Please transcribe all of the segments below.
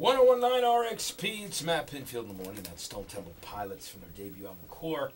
1019 RXP, it's Matt Pinfield in the morning. That's Stone Temple Pilots from their debut album Core.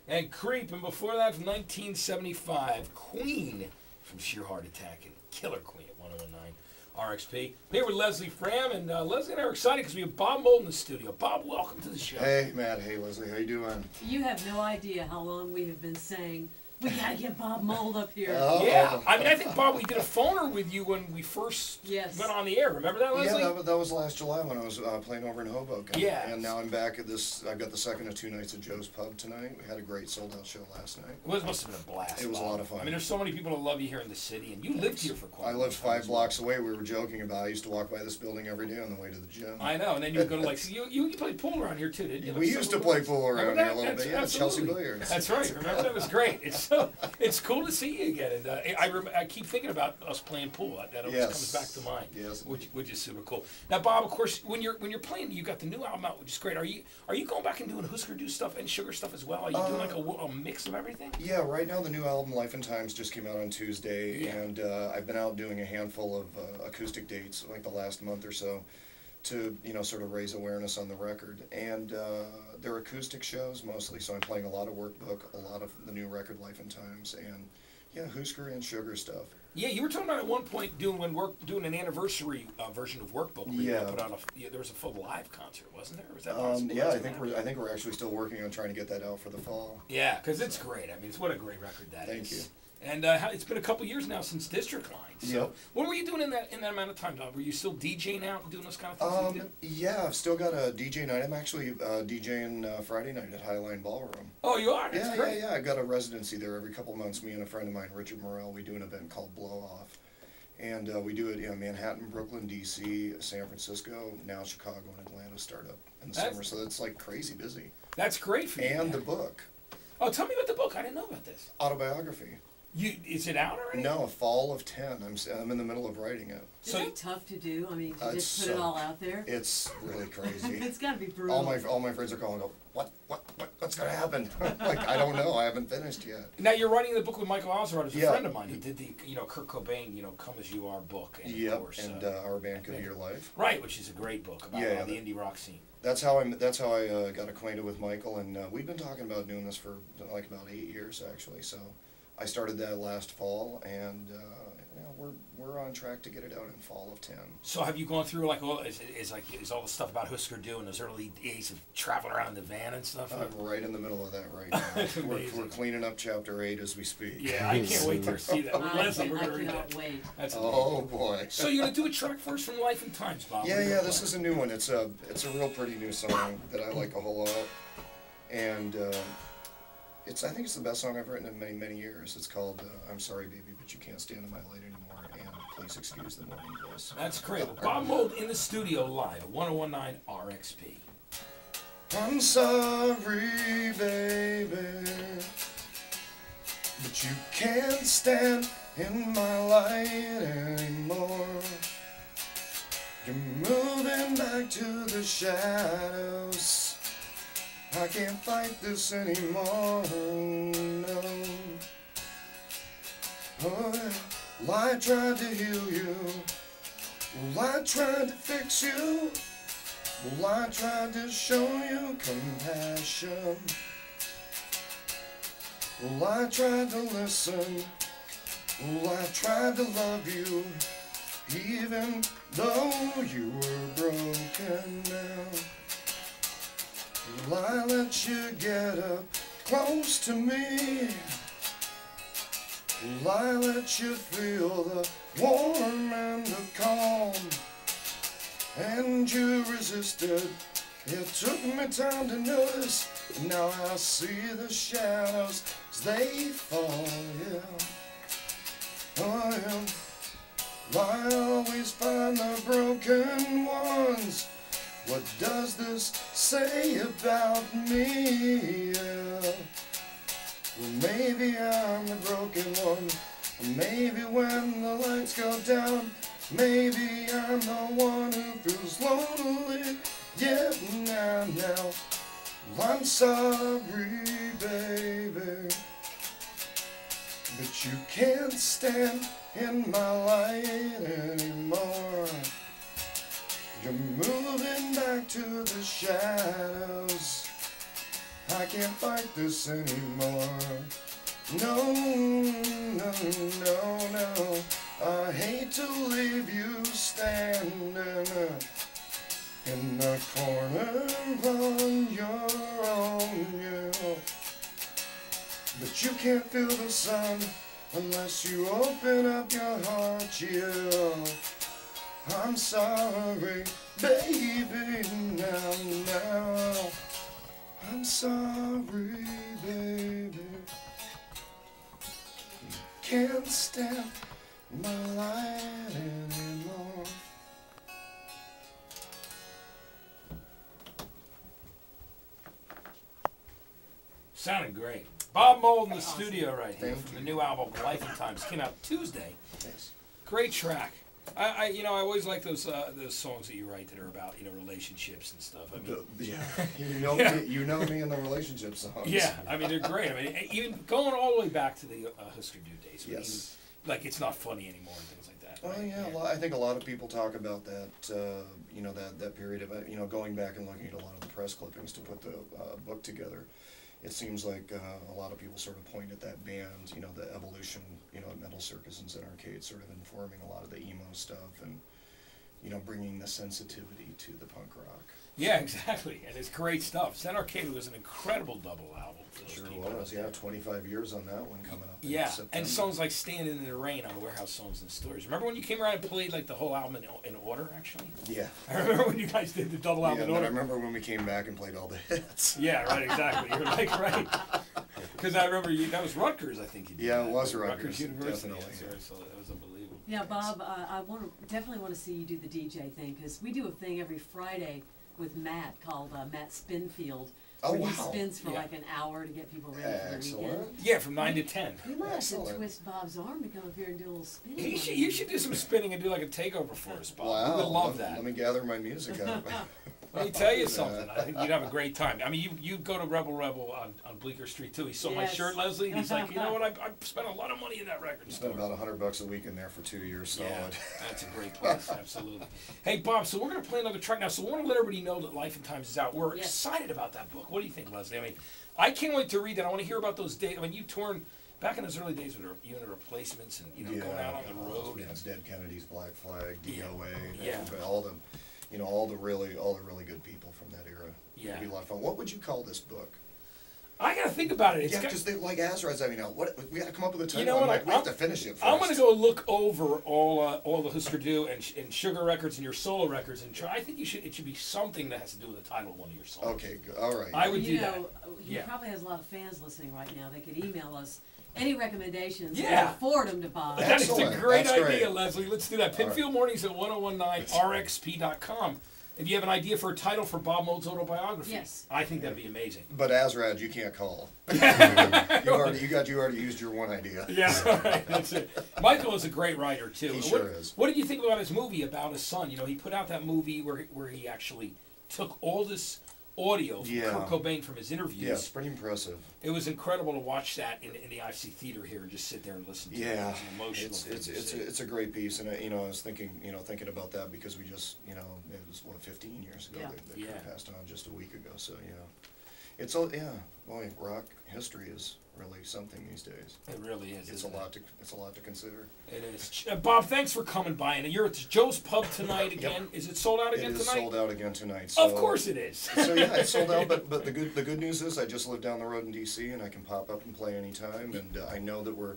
And Creep, and before that from 1975, Queen from Sheer Heart Attack and Killer Queen at 1019 RXP. Here with Leslie Fram, and Leslie and I are excited because we have Bob Mould in the studio. Bob, welcome to the show. Hey, Matt. Hey, Leslie. How you doing? You have no idea how long we have been saying, we gotta get Bob Mould up here. Yeah, I mean, I think, Bob, we did a phoner with you when we first went on the air. Remember that, Leslie? Yeah, that was last July when I was playing over in Hoboken. Yeah. And now I'm back at this. I've got the second of 2 nights at Joe's Pub tonight. We had a great sold-out show last night. Well, it must have been a blast. It was Bob. a lot of fun. I mean, there's so many people that love you here in the city, and you lived here for quite a while. I lived 5 blocks away. We were joking about I used to walk by this building every day on the way to the gym. I know, and then you would go to, like, you played pool around here, too, didn't you? We used to play pool around here a little bit. Yeah, Chelsea Billiards. That's right. Remember, that was great. It's cool to see you again, and I keep thinking about us playing pool. That always comes back to mind. Yes, which is super cool. Now, Bob, of course, when you're playing, you got the new album out, which is great. Are you going back and doing Husker Du stuff and Sugar stuff as well? Are you doing like a mix of everything? Yeah, right now the new album Life and Times just came out on Tuesday, and I've been out doing a handful of acoustic dates like the last month or so to sort of raise awareness on the record, and they're acoustic shows mostly, so I'm playing a lot of Workbook, a lot of the new record Life and Times, and Husker and Sugar stuff. Yeah, you were talking about at one point doing an anniversary version of Workbook. Where put on there was a full live concert, wasn't there? Was that possible? Yeah, I think we're actually still working on trying to get that out for the fall. Yeah, because it's great. I mean, what a great record that is. Thank you. And it's been a couple years now since District Line. So what were you doing in that amount of time, Bob? Were you still DJing out and doing those kind of things? Yeah, I've still got a DJ night. I'm actually DJing Friday night at Highline Ballroom. Oh, you are? That's great. Yeah. I've got a residency there every couple months. Me and a friend of mine, Richard Morrell, we do an event called Blow Off. And we do it in Manhattan, Brooklyn, D.C., San Francisco, now Chicago and Atlanta start up in the summer. So it's like crazy busy. That's great for you. And the book. Oh, tell me about the book. I didn't know about this. Autobiography. Is it out already? No, fall of 10. I'm in the middle of writing it. Is that tough to do? I mean, to just put it all out there? It's really crazy. It's got to be brutal. All my friends are calling, what's going to happen? Like, I don't know. I haven't finished yet. Now, you're writing the book with Michael Oswald, who's a friend of mine. He did the, Kurt Cobain, Come As You Are book. And of course, Our Band Could Be Your Life. Right, which is a great book about the indie rock scene. That's how I got acquainted with Michael, and we've been talking about doing this for like about 8 years, actually, so I started that last fall, and we're on track to get it out in fall of 10. So have you gone through is all the stuff about Husker Du and those early days of traveling around in the van and stuff? I'm right in the middle of that right now. we're cleaning up chapter 8 as we speak. Yeah, I can't wait to see that. Leslie, we're I going to read cannot that. wait. That's boy. So you're going to do a track first from Life and Times, Bob? Yeah, this is a new one. It's a real pretty new song that I like a whole lot, and I think it's the best song I've written in many, many years. It's called I'm Sorry Baby, But You Can't Stand in My Light Anymore, and please excuse the morning voice. That's great. Well, Bob Mould in the studio live at 1019 RXP. I'm sorry, baby, but you can't stand in my light anymore. You're moving back to the shadows. I can't fight this anymore, no. Oh, well, I tried to heal you. Well, I tried to fix you. Well, I tried to show you compassion. Well, I tried to listen. Well, I tried to love you, even though you were broken now. Well, I let you get up close to me. Well, I let you feel the warm and the calm, and you resisted. It took me time to notice. Now I see the shadows as they fall, Oh, yeah. I always find the broken ones. What does this say about me? Well, maybe I'm the broken one. Maybe when the lights go down, maybe I'm the one who feels lonely. Yeah, now, well, I'm sorry, baby, but you can't stand in my light anymore. You're moving this anymore. No, no, no, no. I hate to leave you standing in the corner on your own, yeah. But you can't feel the sun unless you open up your heart, yeah. I'm sorry, baby, now. I'm sorry, baby. Can't stand my light anymore. Sounded great. Bob Mould in the studio right here Thank from you. the new album Life and Times. Came out Tuesday. Yes. Great track. I always like those songs that you write that are about relationships and stuff. I mean, Yeah, you know me in the relationship songs. yeah, I mean they're great. I mean even going all the way back to the Husker Du days. Yes. Like it's not funny anymore and things like that. Well, right? yeah, I think a lot of people talk about that. That period of going back and looking at a lot of the press clippings to put the book together. It seems like a lot of people sort of point at that band, the evolution, at Metal Circus and Zen Arcade, sort of informing a lot of the emo stuff and, bringing the sensitivity to the punk rock. Yeah, exactly. And it's great stuff. Zen Arcade was an incredible double album. For those Sure people out was, there. yeah, 25 years on that one coming up in Yeah, September. and songs like Standing in the Rain on Warehouse Songs and Stories. Remember when you came around and played like the whole album in order, actually? Yeah. I remember when you guys did the double Yeah, album and in then I order. remember when we came back and played all the hits. Yeah, right, exactly. You're like, right. Because I remember that was Rutgers, I think you did. Yeah, it that. was Rutgers, University. definitely. So that was unbelievable. Yeah, Bob, I definitely want to see you do the DJ thing, because we do a thing every Friday with Matt called Matt Pinfield, Oh, where wow. he spins for Yeah. like an hour to get people ready for the weekend. Excellent. Yeah, from 9 to 10. We might have to Excellent. twist Bob's arm to come up here and do a little spinning. You should do some spinning and do like a takeover for us, Bob. Wow. We would love that. Let me gather my music up. Let me tell you something. I think you'd have a great time. I mean, you go to Rebel on Bleecker Street too. He saw my Yes. shirt, Leslie, and he's like, you know what? I spent a lot of money in that record Spent store. about $100 a week in there for 2 years solid. Yeah, that's a great place, absolutely. Hey, Bob, so we're going to play another track now. So we want to let everybody know that Life and Times is out. We're Yes. excited about that book. What do you think, Leslie? I mean, I can't wait to read that. I want to hear about those days. I mean, you toured back in those early days with you and the Replacements and, going out on the road. It's Dead Kennedys, Black Flag, Yeah. DOA, Yeah. all the really good people from that era. Yeah. It'd be a lot of fun. What would you call this book? I got to think about it. It's Yeah, got- because like Azra's, I mean, now we got to come up with a title. You know what, I'm like, we I'm- have to finish it first. I'm going to go look over all the Husker Du and Sugar Records and your solo records and try. I think it should be something that has to do with the title of one of your songs. Okay, all right. I would You do know, that. he Yeah. probably has a lot of fans listening right now. They could email us any recommendations. Yeah. We'll forward them to Bob. That is a Excellent. great That's idea, great. Leslie. Let's do that. All right. Pinfield Mornings at 1019rxp.com. If you have an idea for a title for Bob Mould's autobiography, Yes. I think that'd be amazing. But Azrad, you can't call. you already used your one idea. Yeah, all right, that's it. Michael is a great writer too. He What- sure is. What did you think about his movie about his son? He put out that movie where he actually took all this audio from Yeah. Kurt Cobain from his interviews. Yeah, it's pretty impressive. It was incredible to watch that in the IFC theater here and just sit there and listen to it. It Yeah, was an emotional thing to see. it's a great piece, and I was thinking about that because we just it was 15 years ago Yeah. that Yeah. Kurt passed on just a week ago. So it's all boy, rock history is really something these days. It really is. It's a lot to consider. It is. Bob, thanks for coming by. And you're at Joe's Pub tonight again. Is it sold out again It is tonight? sold out again tonight. So, Of course it is. So yeah, it's sold out. But the good news is I just live down the road in DC, and I can pop up and play anytime. And I know that we're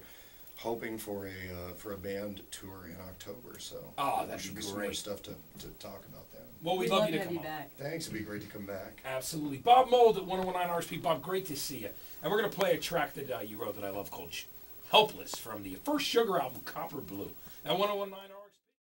hoping for a band tour in October. So Oh, there that'd should be be some more great. stuff to talk about then. Well, we'd We'd love love you to have come you on. back. Thanks. It'd be great to come back. Absolutely. Bob Mould at 1019 RSP. Bob, great to see you. And we're going to play a track that you wrote that I love called Helpless from the first Sugar album, Copper Blue. At 1019 RSP.